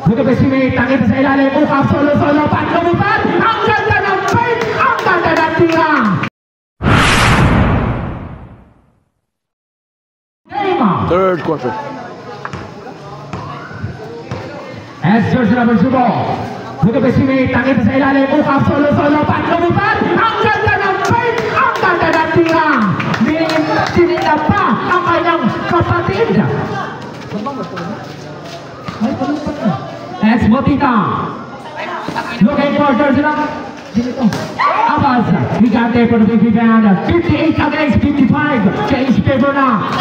Mag-estimate, takip sa ilalim, ukap, solo-solo, lumipad, ang ganda ng paint, ang ganda ng tira. Third quarter. As George number 2 mag-estimate, takip sa ilalim, ukap, solo-solo, lumipad, ang ganda ng paint, ang ganda ng tira. Tinila pa ang kanyang kapatid. As Motita looking for George Abbas, he got there for the big rebound. 58 against 55. Change favor now.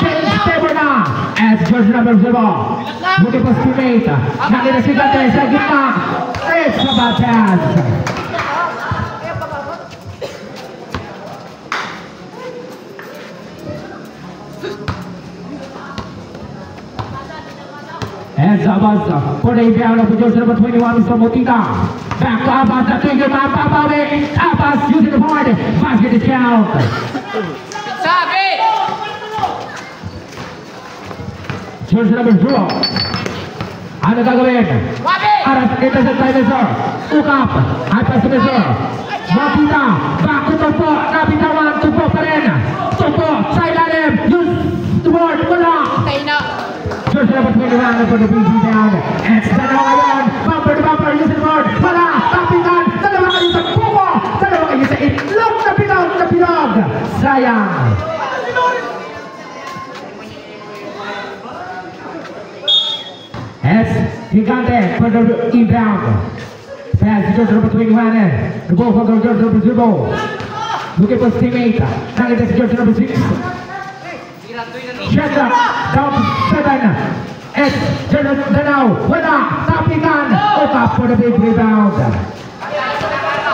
As George number 0 looking for teammate. Nakita si Gante sa gitna. It's a bad pass. As Abbas for the rebound of George number 21 is from Motita. Back to Abbas, the trigger man, Abbas using the board. Basket is down. George number 0. Ano gagawin? Aras, intercept by Mesor. Ukap, atas si Mesor. Motita, back to Tupo. Nabitawan, Tupo pa rin. Tupo, sa ilalim. Use the board, wala. George number 21 for the BG down. It's the Nawayan. Bumper to bumper, use the board. Wala, tapitan. Dalawa kayo sa Tupo. Dalawa kayo sa itlog na pinog. Sayang. As Gigante for the inbound. Pass to George number 21. The ball for George number 0. Looking for his teammate. Nakita si George number 6. Shut up, down 7. It's Danao, wala, tapitan. Ukap for the big rebound.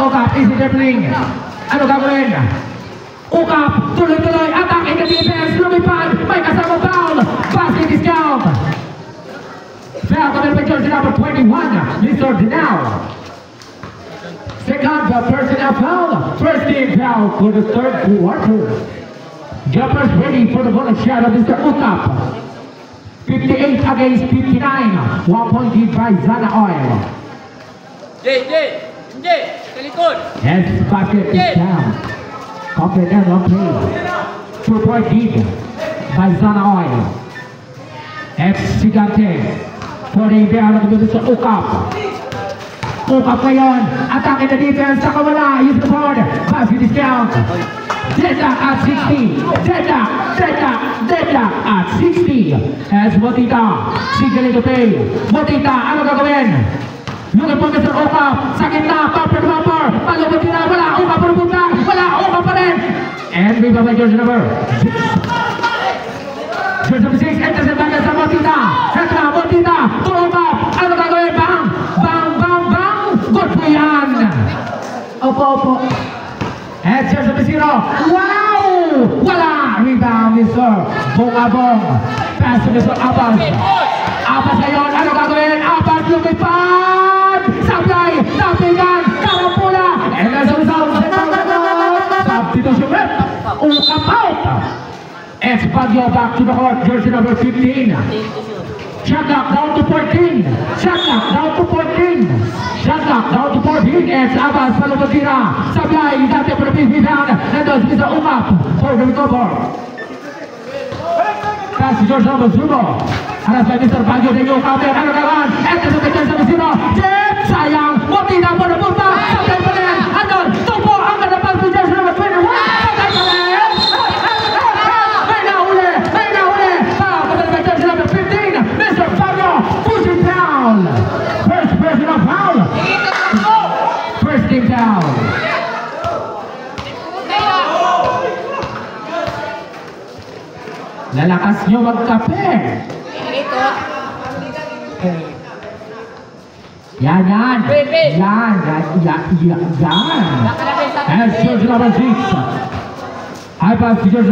Ukap, easy dribbling. Ano gagawin? Ukap, tuloy-tuloy, atake ka defense, lumipad, may kasama foul. Basket is down. Foul coming by George number 21, Mr. Danao. Second personnel foul, first team foul for the third quarter. Jumpers ready for the bonus shot of Mr. Ukap. 58 against 59. 1 point lead by Zana Oil. Telikod. Yes, basket is down. Complete and okay. 2 point lead by Zana Oil. X Gigante. For the rebound of Mr. Ukap. Ukap ngayon. Atake na defense. Nakawala. Use the board. Basket is down. Deadlock at 60. Deadlock at 60. As Motita, signaling to play. Motita, ano gagawin? Looking po Mr. Ukap. Sa gitna, bumper. Palubot na, wala. Ukap pumunta. Wala, Ukap pa rin. And we have a George number 6. George number 6, enters the back sa Motita. Hetra, Motita, to Ukap. Ano gagawin? Bang. Good po yan. Opo. And George number 0. Wow! Wala! Rebound, Mr. Bong. Pass to Mr. Abbas. Abbas ngayon. Ano gagawin? Abbas lumipad! Sablay! Tapigan! Karampula! And as a result, substitution rep. Ukap out! It's Baguio back to the court. Jersey number 15. Shot clock down to 14. It's Abbas Palubotira. Sablay, dati for the big rebound. And those Mr. Ukap for the recover. Pass to George number 0. Aras by Mr. Baguio de Ukap. Ano gagawin? Enter to the George number 0. Jeff, sayang. Motita for the punta. Sablay pa rin. Andon, Tupo ang kanapal to George number 21. Sablay pa rin. May nahuli. Foul committed by George number 15. Mr. Baguio pushing down. First personal foul. First team down. Lalakas nyo magkape. Yan. And George number 6. High pass to George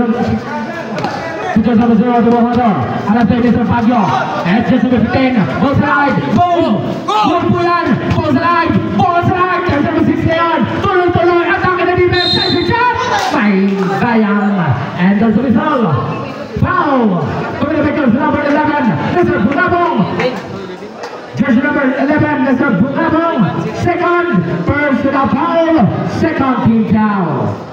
number 0 to Bohador. Alas by Mr. Baguio. And George number 15. Ball slide. Boom. Good po yan. Ball slide. George number 6 ngayon. Tuloy. Atake na defense. Second shot. May sayang. And there's a result. Foul. Coming to George number 11. Mr. Bunabong. Jersey number number 11, Mr. Bukabong. Second, personal foul. Second team foul.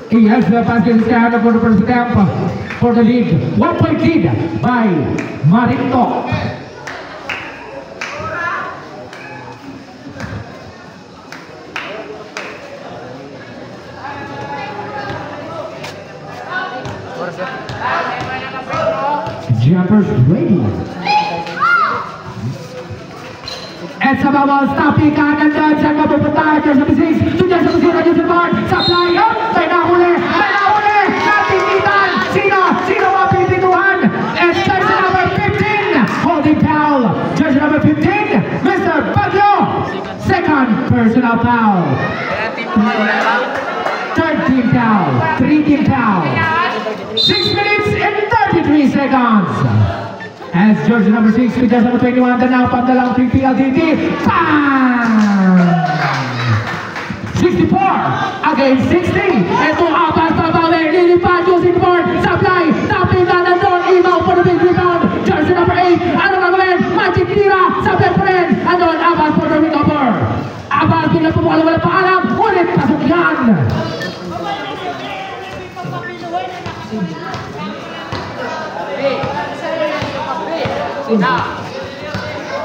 He has the basket stand for the first camp for the lead. 1 point lead by Marinto. Jumpers ready. And sa bawal stopping kanan dan sa mapupunta Jersey number 6 to Jersey number 0 Jersey Bard supply up may nahuli natikitan sino mapipituhan and Jersey number 15 holding foul Jersey number 15 Mr. Bagyo second personal foul third team foul 3 team foul 6 minutes and 33 seconds. As jersey number 6 with jersey number 21, the now pagdalang PLDT. Bang! 64 against 60. Ito apat pabawi. Lilipad using board. Supply. Napinda na doon. Imaw for the big rebound. Jersey number 8. Ano gagawin? Magic tira. Supply pa rin. Andon Abbas for the recover. Abbas bila pumukala wala paalam. Ulit pasok yan.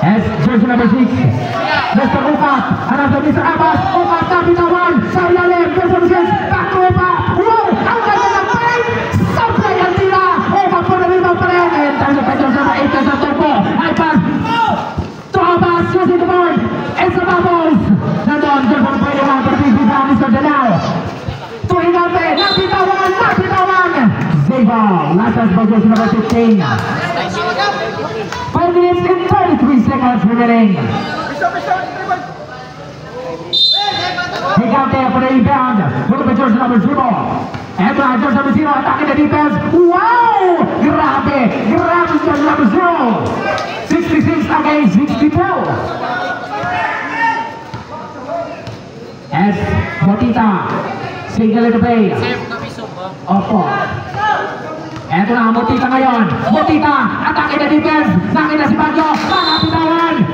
As jersey number 6, Mr. Upat, another Mr. Abbas, Upat napitawan, sa ilalim, jersey number 6, back to Upat, wow, ang ganda ng pain, supply ang tira, Upat for the rebound pa rin, and time to jersey number 8, jersey number 4, high pass, to Abbas, using the board, and sa bubbles, nandun, jersey number 21, for the big rebound, Mr. Danao, to Higante, napitawan, Zeba, last pass by jersey number 15. 5 minutes and 33 seconds remaining. Higante for the rebound. Look at the jersey number 0. And jersey number 0 attacking the defense. Wow! Grabe jersey number 0. 66 against 62. As Motita single in the play. Opo. Eto na, Motita ngayon. Motita, atake na defense. Nakita si Bagyo. Makapitawan.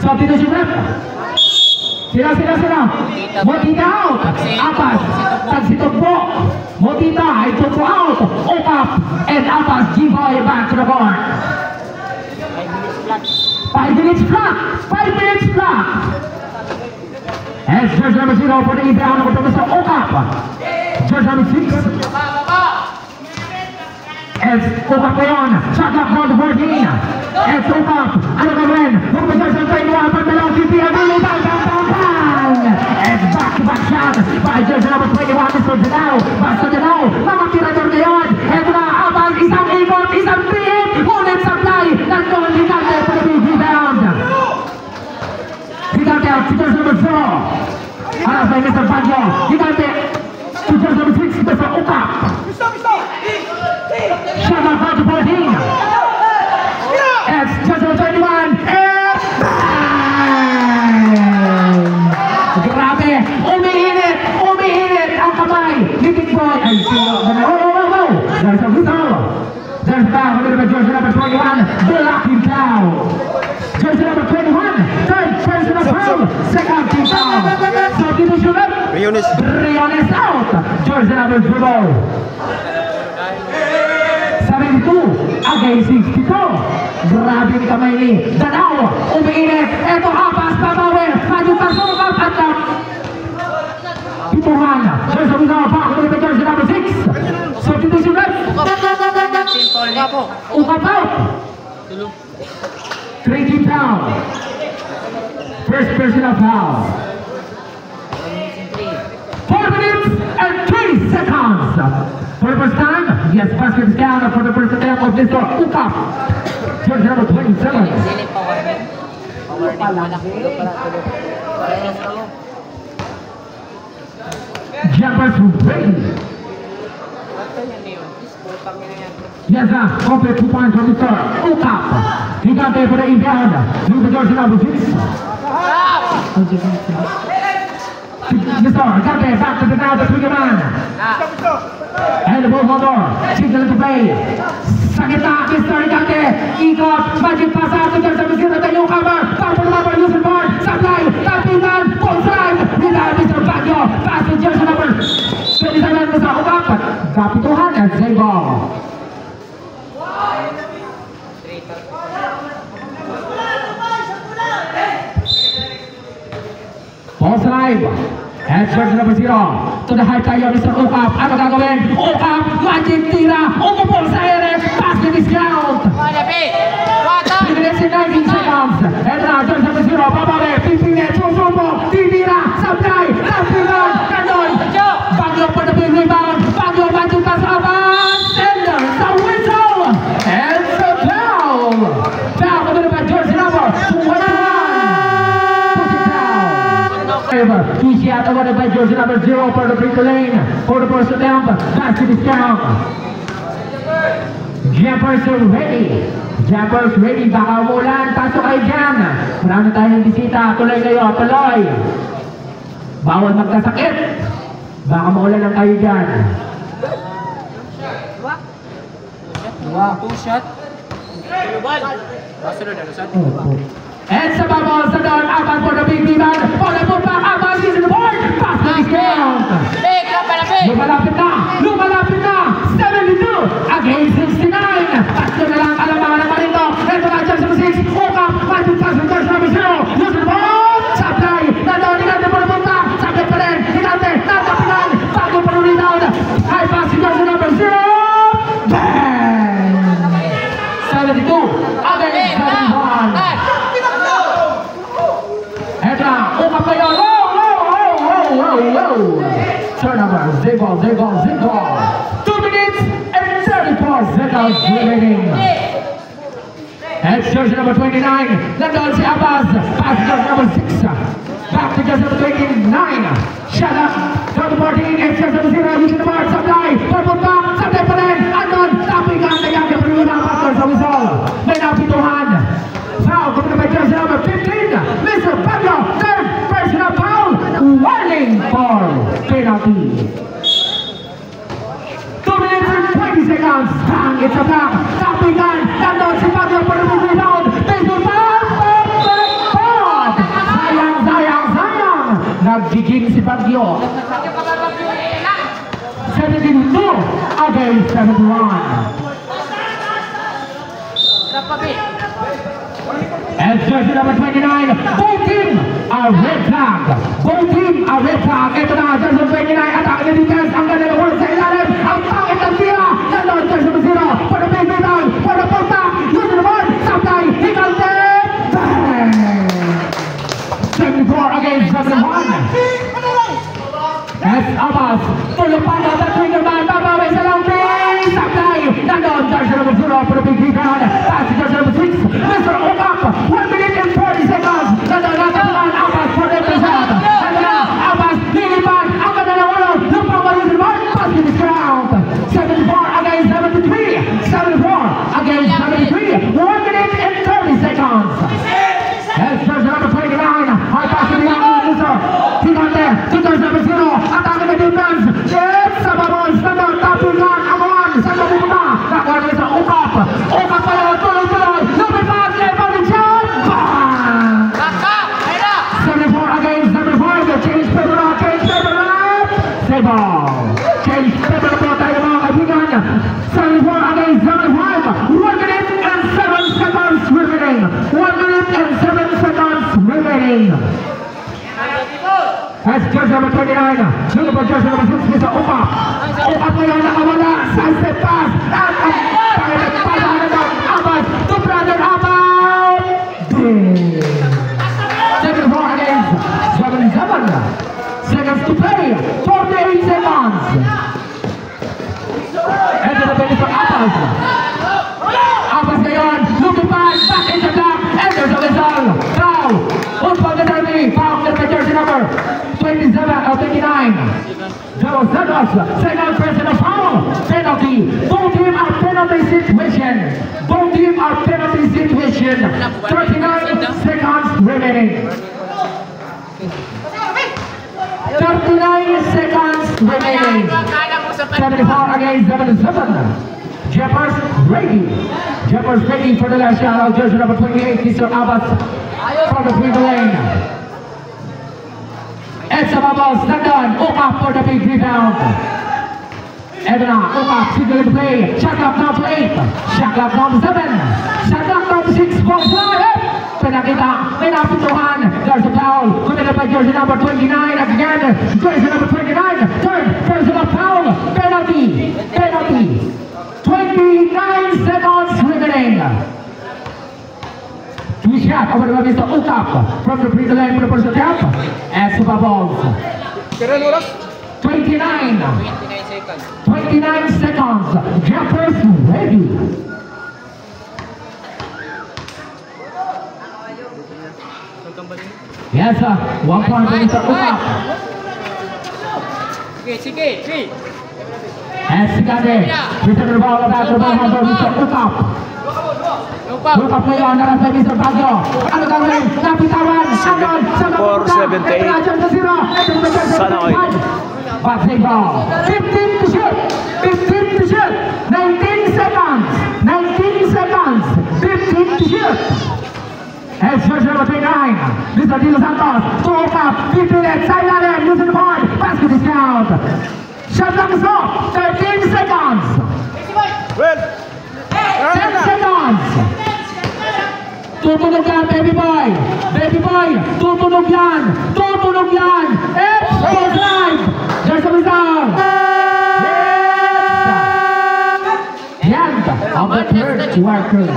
Substitution rep. Sila. Motita out. Apas. Tagsitugbo. Motita, itugbo out. Ukap. And Apas, G-Boy back to the board. 5 minutes flat. 5 minutes flat. As jersey number 0 for the rebound of Mr. Ukap. Jersey number 6. As Ukap ngayon, shot clock down to 14. As Ukap, ano gawin? Pumipasal sa 21, pagdalaw si Pia, bang! As back-to-back shot by jersey number 21, Mr. Danao. Basta Danao, mga tirador ngayon. Eto na, abang isang ikot, isang piit. Ulit supply, nandun Higante for the big rebound. Higante out to jersey number 0. Alas by Mr. Bagyo. Higante to jersey number 6, Mr. Ukap. Shot on 5 to 14. It's just 21. And grabe! Umiinit ang kamay ni Big Boy. Ay, sino? Oh! There's a whistle. There's a foul. We're going to jersey number 21. Blocking foul. Jersey number 21. Third personal foul. Second team foul. Substitution up. Briones out. Jersey number 0. 72 against 62. Grabe yung kamay ni Danao. Umiinit. Eto Abbas, babawin. Maju pasukap at pituhan. Jersey number 5. Ulit na jersey number 6. Substitution up. Ukap out. 3 team foul. First personal foul. 4 minutes and 3 seconds. For the first time, yes, basket is down for the first attempt of Mr. Ukap. Jersey number 27. Jumpers ready. Yes, complete 2 points from Mr. Ukap. He got there for the inbound. Number jersey number 6. Yes, sir. Got there back to the now, the trigger man. And the ball holder. Signal to play. Sakita, Mr. Igate. Ikot. Magic pass out to jersey number 0. The newcomer. Back for the number. User board. Supply. Tapitan. Full side. Without Mr. Baggio. Pass to jersey number 27. Mr. Ukap. Kapituhan at Zebal. Ball slide. And jersey number 0 to the high tayo Mr. Ukap. Ano gagawin? Ukap, magic tira. Umupol sa ere. Basket is count. 3 minutes and 19 seconds. And now jersey number 0. Babale. Pipinit. Susupo. Titira. Supply. Lapilan. Ganon. Baggio for the big rebound. Baggio magic pass abang. Sender. The whistle. And the foul. Foul committed by jersey number 21. Easy out awarded by jersey number 0 for the free lane. For the first attempt, basket is count. Jumpers ready. Jumpers ready. Baka umulan. Pasok kayo dyan. Marami tayong bisita. Tuloy kayo. Tuloy. Bawal magkasakit. Baka umulan lang kayo dyan. 2 shot. And sa bawal sa doon, Aban for the big rebound. For the putback, Aban is in the board. Basket is count. Lumalapit na. 72 against 69. Tatlo na lang alamangan ng Marito. Ito na jersey number 6. Ukap, magic pass with jersey number 0. Use the ball. Supply. Nandoon, Higante for the punta. Supply pa rin. Higante, natapinan. Bago for the rebound. High pass with jersey number 0. Bang! 72 against 71. Ukap pa yun. Turnover. Zebal. 2 minutes and 34 seconds remaining. And jersey number 29. Nandun si Abbas. Pass to jersey number 6. Back to jersey number 29. Shut up. Turn the 14. And jersey number 0. Using the bar. Supply. Purple back. Supply pa rin. Andun. Tapigan. Nagagya pa rin ang pastor sa whistle. May napituhan. Foul. Coming by jersey number 15. Mr. Baggio. Third personal foul. Warning for penalty. 2 minutes and 20 seconds. Bang. It's a block. Tapigan. Nandun si Baggio for the rebound. Baseball foul. Sayang. Nagiging si Baggio. 72 against 71. And jersey number 29, both team are red flag. Ito na, jersey number 29, attack the defense. Ang ganda ng work sa ilalim. Ang pangit ng tira. Nandun, jersey number 0. For the big rebound. For the pullback. Use the ball. Supply. Higante. Bang! 74 against 71. As Abbas. Tulong pa na. The trigger man. Babaway sa long range. Supply. Nandun, jersey number 0. For the big rebound. Pass to jersey number 6. Mr. Ukap. 1 minute and 40 seconds. Nandun natin man. Abbas for the result. Abbas. Lilipan. Ang ganda ng walo. Lupang walo. Basket is count. 74 against 73. 74 against 73. 1 minute and 30 seconds. And jersey number 29. High pass to the young Mr. Higante. To jersey number 0. Attack the defense. Yes. Sa babon. Nandun. Tapigan. Amuan. Sa mabubuta. Nakuha na Mr. Ukap. Ukap pa yun. Tuloy. Lumipad. Level the shot. Bang! 74 against 75. Change paper up. Save ball. Change paper po tayo mga kaibigan. 74 against 75. 1 minute and 7 seconds remaining. 1 minute and 7 seconds remaining. As jersey number 29. Looking for jersey number 6. Mr. Ukap. Ukap na yan nakawala. Side pass. At ang pangilang pasahan ng Abbas. To brother Abbas. 74 against 77. Seconds to play. 48 seconds. Enter the bench for Abbas. Abbas ngayon. Looking back in the block. Enters the whistle. Foul. Football the derby. Foul the jersey number 27 or 29. Zero seconds. Second personal foul. Penalty. Both team position. 39 seconds remaining. 39 seconds remaining. 74 against 77. Jeppers ready. Jeppers ready for the last shot. Jersey number 28, Mr. Abbas from the middle lane. It's a bubble, stand on. Up for the big rebound. Edna, up, single play. Shot clock down to 8. Shot clock down to 7. Shot clock down to 6. Ball fly. Penakita, may napituhan. There's a foul. Committed by jersey number 29 again. Jersey number 29. Third personal foul. Penalty. Penalty. 29 seconds remaining. Two shot over by Mr. Ukap from the free throw line for the personal cap. As the balls. 29 seconds. Jeppers ready. Yes, sir. 1 point for Mr. Ukap. Sige, 3. As Sigade, return the ball back to the ball for Mr. Ukap. Ukap ngayon, naras by Mr. Baggio. Ano gagawin? Napitawan. Sandon. 4-7-8. Sana oy. Passing ball. 15 to shoot. 15 to shoot. 19 seconds. 19 seconds. 15 to shoot. As first number 29, Mr. Dilo Santos. To Ukap. 15 minutes. Sideline. Losing the point. Basket is count. Shot clock is off. 13 seconds. 10 seconds. Tutunog yan, baby boy. Baby boy. Tutunog yan. Tutunog yan. It's goes live. There's a result. Yes. The end of the third quarter.